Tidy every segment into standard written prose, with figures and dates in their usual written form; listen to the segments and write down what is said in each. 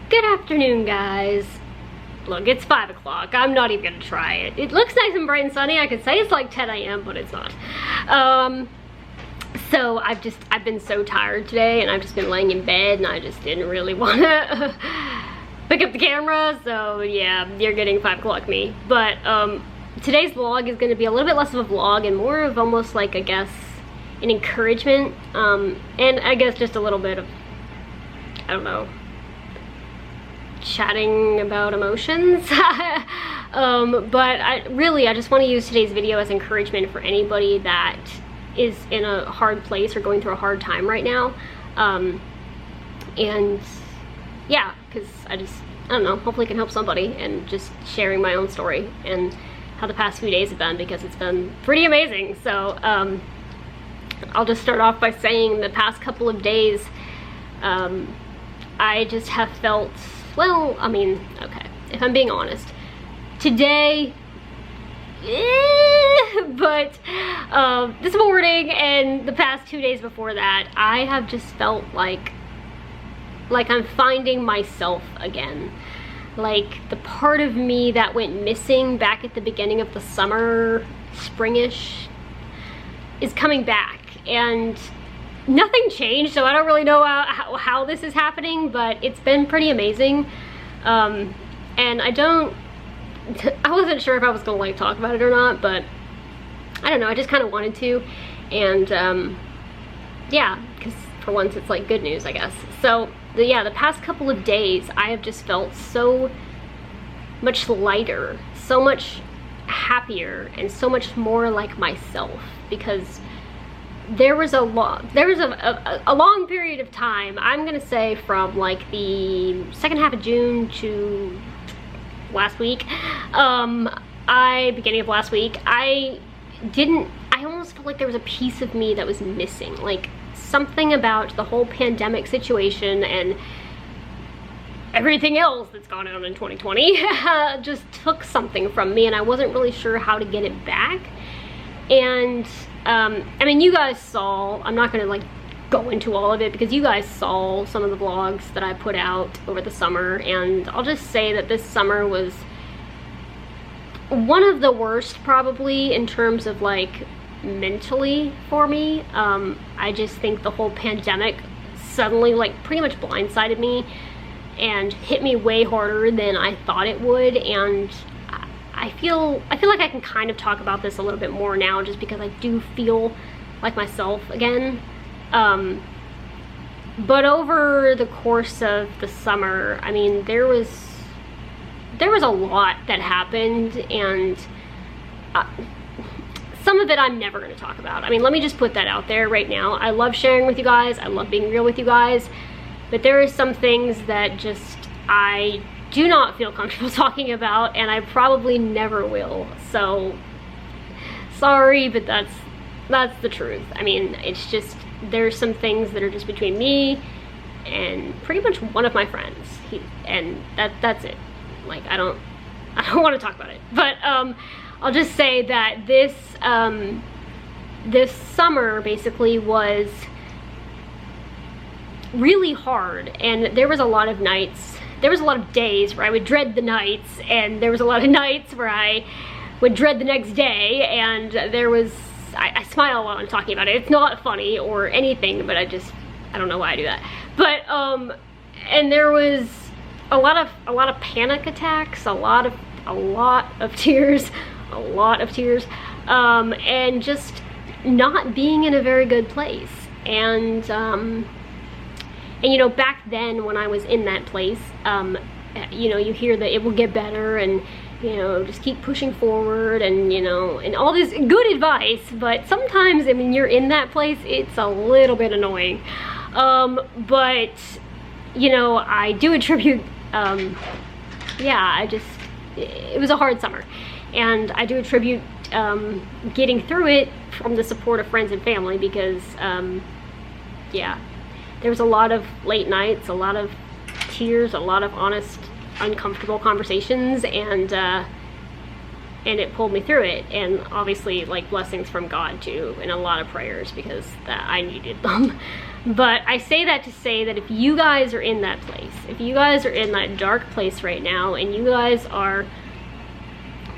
Good afternoon, guys. Look, it's 5 o'clock. I'm not even gonna try it. It looks nice and bright and sunny. I could say it's like 10 a.m., but it's not. So I've been so tired today, and I've just been laying in bed, and I just didn't really want to pick up the camera. So yeah, you're getting 5 o'clock me. But today's vlog is going to be a little bit less of a vlog and more of almost like, I guess, an encouragement, and I guess just a little bit of, I don't know, chatting about emotions. But I just want to use today's video as encouragement for anybody that is in a hard place or going through a hard time right now. And yeah, because I don't know, hopefully it can help somebody, and just sharing my own story and how the past few days have been, because it's been pretty amazing. So I'll just start off by saying the past couple of days, I just have felt, well, I mean, okay, if I'm being honest, today, but this morning and the past 2 days before that, I have just felt like I'm finding myself again. Like the part of me that went missing back at the beginning of the summer, springish, is coming back. And nothing changed, so I don't really know how this is happening, but it's been pretty amazing. And I wasn't sure if I was gonna like talk about it or not, but I don't know, I just kind of wanted to. And yeah, because for once it's like good news, I guess. So the past couple of days I have just felt so much lighter, so much happier, and so much more like myself, because there was a long period of time, I'm gonna say from like the second half of June to last week, beginning of last week, I almost felt like there was a piece of me that was missing. Like something about the whole pandemic situation and everything else that's gone on in 2020 just took something from me, and I wasn't really sure how to get it back. And I mean, you guys saw, I'm not gonna like go into all of it because you guys saw some of the vlogs that I put out over the summer, and I'll just say that this summer was one of the worst probably in terms of like mentally for me. I just think the whole pandemic suddenly like pretty much blindsided me and hit me way harder than I thought it would. And I feel like I can kind of talk about this a little bit more now, just because I do feel like myself again. But over the course of the summer, I mean, there was a lot that happened, and some of it I'm never going to talk about. I mean, let me just put that out there right now. I love sharing with you guys. I love being real with you guys. But there are some things that just I do not feel comfortable talking about, and I probably never will. So sorry, but that's the truth. I mean, it's just, there's some things that are just between me and pretty much one of my friends. And that's it. Like, I don't want to talk about it. But I'll just say that this summer basically was really hard, and there was a lot of nights, there was a lot of days where I would dread the nights, and there was a lot of nights where I would dread the next day. And there was, I smile while I'm talking about it. It's not funny or anything, but I don't know why I do that. But and there was a lot of panic attacks, a lot of tears, and just not being in a very good place. And you know, back then when I was in that place, you know, you hear that it will get better, and you know, just keep pushing forward, and you know, and all this good advice. But sometimes, I mean, you're in that place, it's a little bit annoying. But you know, I do attribute, yeah, it was a hard summer, and I do attribute getting through it from the support of friends and family, because yeah, there was a lot of late nights, a lot of tears, a lot of honest, uncomfortable conversations, and it pulled me through it. And obviously, like, blessings from God too, and a lot of prayers, because I needed them. But I say that to say that if you guys are in that place, if you guys are in that dark place right now, and you guys are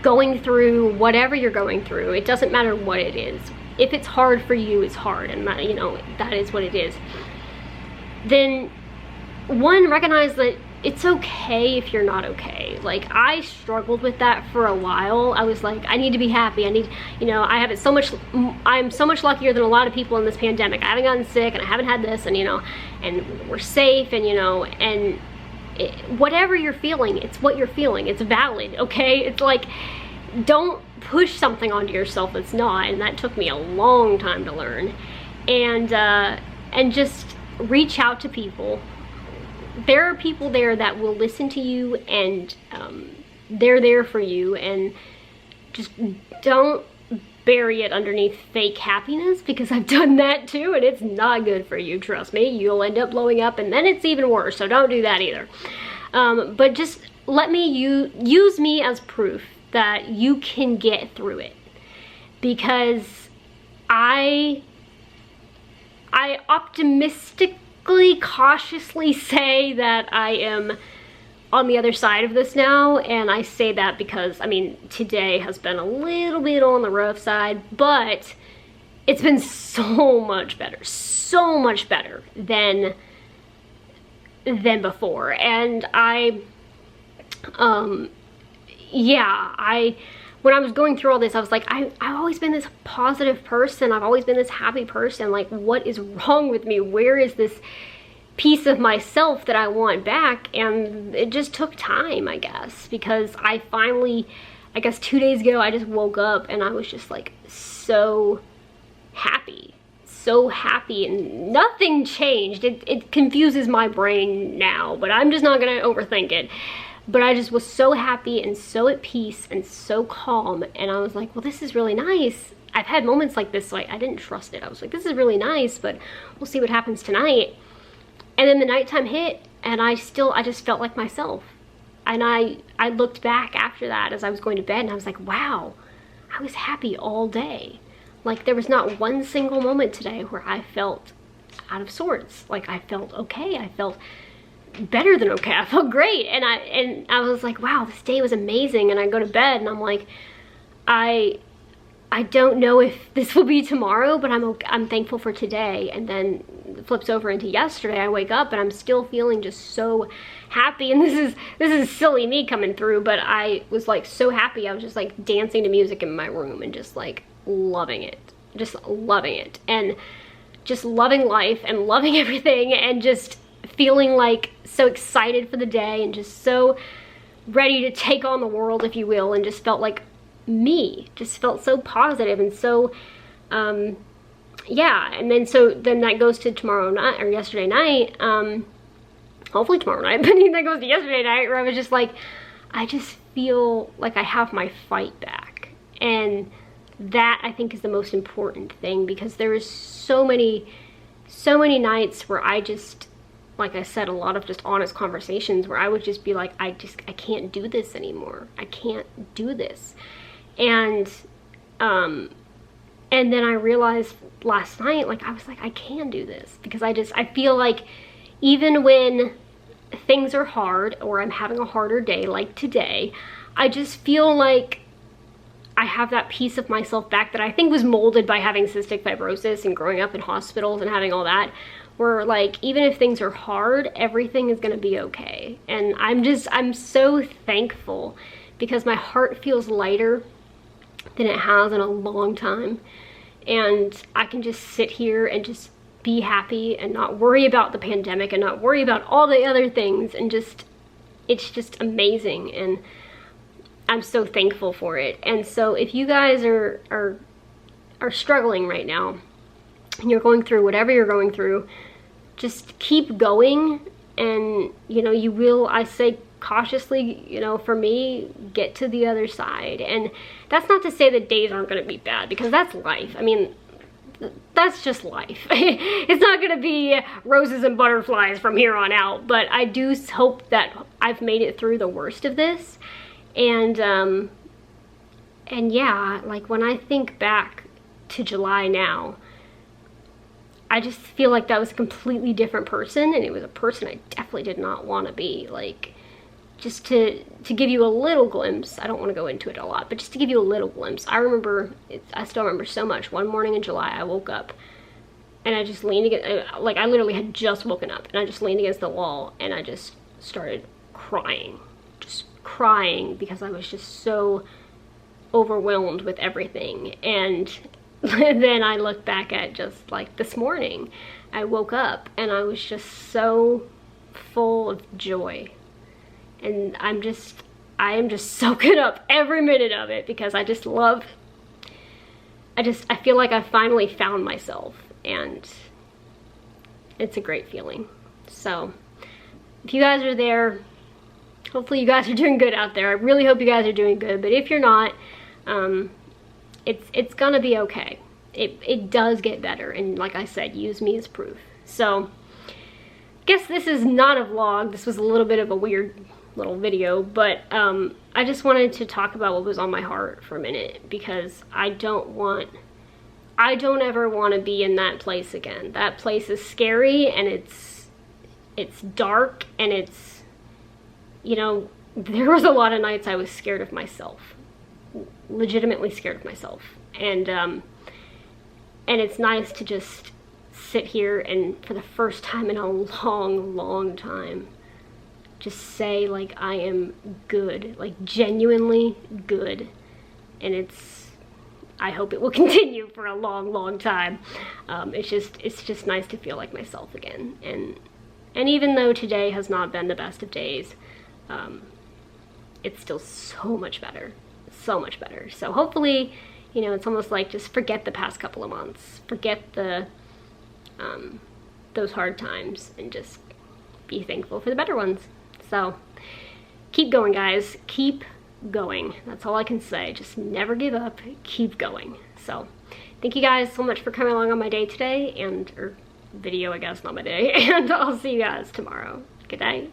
going through whatever you're going through, it doesn't matter what it is. If it's hard for you, it's hard, and that, you know, that is what it is. Then, one, recognize that it's okay if you're not okay. Like, I struggled with that for a while. I was like, I need to be happy. I need, you know, I'm so much luckier than a lot of people in this pandemic. I haven't gotten sick, and I haven't had this, and, you know, and we're safe, and, you know, and whatever you're feeling, it's what you're feeling. It's valid, okay? It's like, don't push something onto yourself that's not, and that took me a long time to learn. And just reach out to people. There are people there that will listen to you, and they're there for you, and just don't bury it underneath fake happiness, because I've done that too, and it's not good for you, trust me. You'll end up blowing up, and then it's even worse, so don't do that either. But just let me use me as proof that you can get through it, because I optimistically, cautiously say that I am on the other side of this now, and I say that because, I mean, today has been a little bit on the rough side, but it's been so much better than before. And when I was going through all this, I was like, I've always been this positive person. I've always been this happy person. Like, what is wrong with me? Where is this piece of myself that I want back? And it just took time, I guess, because I finally, I guess 2 days ago, I just woke up and I was just like so happy, and nothing changed. It confuses my brain now, but I'm just not gonna overthink it. But I just was so happy and so at peace and so calm, and I was like, well, this is really nice. I've had moments like this, so I didn't trust it. I was like, this is really nice, but we'll see what happens tonight. And then the nighttime hit, and I just felt like myself. And I looked back after that as I was going to bed, and I was like, wow, I was happy all day. Like, there was not one single moment today where I felt out of sorts. Like, I felt okay. I felt better than okay. I felt great, and I was like, wow, this day was amazing. And I go to bed and I'm like, I don't know if this will be tomorrow, but I'm thankful for today. And then it flips over into yesterday. I wake up and I'm still feeling just so happy, and this is silly me coming through, but I was like so happy. I was just like dancing to music in my room and just like loving it, and just loving life and loving everything, and just feeling like so excited for the day, and just so ready to take on the world, if you will, and just felt like me, just felt so positive and so yeah. And then that goes to tomorrow night, or yesterday night, hopefully tomorrow night, but that goes to yesterday night, where I was just like, I just feel like I have my fight back. And that, I think, is the most important thing, because there is so many nights where I just, like I said, a lot of just honest conversations where I would just be like, I can't do this anymore. I can't do this. And then I realized last night, like, I was like, I can do this, because I feel like even when things are hard, or I'm having a harder day like today, I just feel like I have that piece of myself back that I think was molded by having cystic fibrosis and growing up in hospitals and having all that, where, like, even if things are hard, everything is gonna be okay. And I'm so thankful, because my heart feels lighter than it has in a long time. And I can just sit here and just be happy and not worry about the pandemic and not worry about all the other things, and just, it's just amazing. And I'm so thankful for it. And so if you guys are struggling right now, and you're going through whatever you're going through, just keep going. And, you know, you will, I say cautiously, you know, for me, get to the other side. And that's not to say that days aren't going to be bad, because that's life. I mean, that's just life. It's not going to be roses and butterflies from here on out, but I do hope that I've made it through the worst of this. And yeah, like, when I think back to July now, I just feel like that was a completely different person, and it was a person I definitely did not want to be. Like, just to give you a little glimpse, I don't want to go into it a lot, but just to give you a little glimpse, I still remember so much. One morning in July, I woke up, and I just leaned against, like, I literally had just woken up, and I just leaned against the wall, and I just started crying. Just crying, because I was just so overwhelmed with everything. And then I look back at just like this morning, I woke up and I was just so full of joy, and I am just soaking up every minute of it, because I feel like I finally found myself, and it's a great feeling. So if you guys are there, hopefully you guys are doing good out there. I really hope you guys are doing good, but if you're not, it's gonna be okay. It does get better, and like I said, use me as proof. So I guess this is not a vlog. This was a little bit of a weird little video, but I just wanted to talk about what was on my heart for a minute, because I don't ever want to be in that place again. That place is scary, and it's dark, and it's, you know, there was a lot of nights I was scared of myself. Legitimately scared of myself, and it's nice to just sit here and, for the first time in a long time, just say, like, I am good, like, genuinely good, and I hope it will continue for a long time. It's just nice to feel like myself again, and even though today has not been the best of days, it's still so much better. So much better. So hopefully, you know, it's almost like just forget the past couple of months, forget those hard times, and just be thankful for the better ones. So keep going, guys, keep going. That's all I can say. Just never give up, keep going. So thank you guys so much for coming along on my day today, or video, I guess, not my day, and I'll see you guys tomorrow. Good night.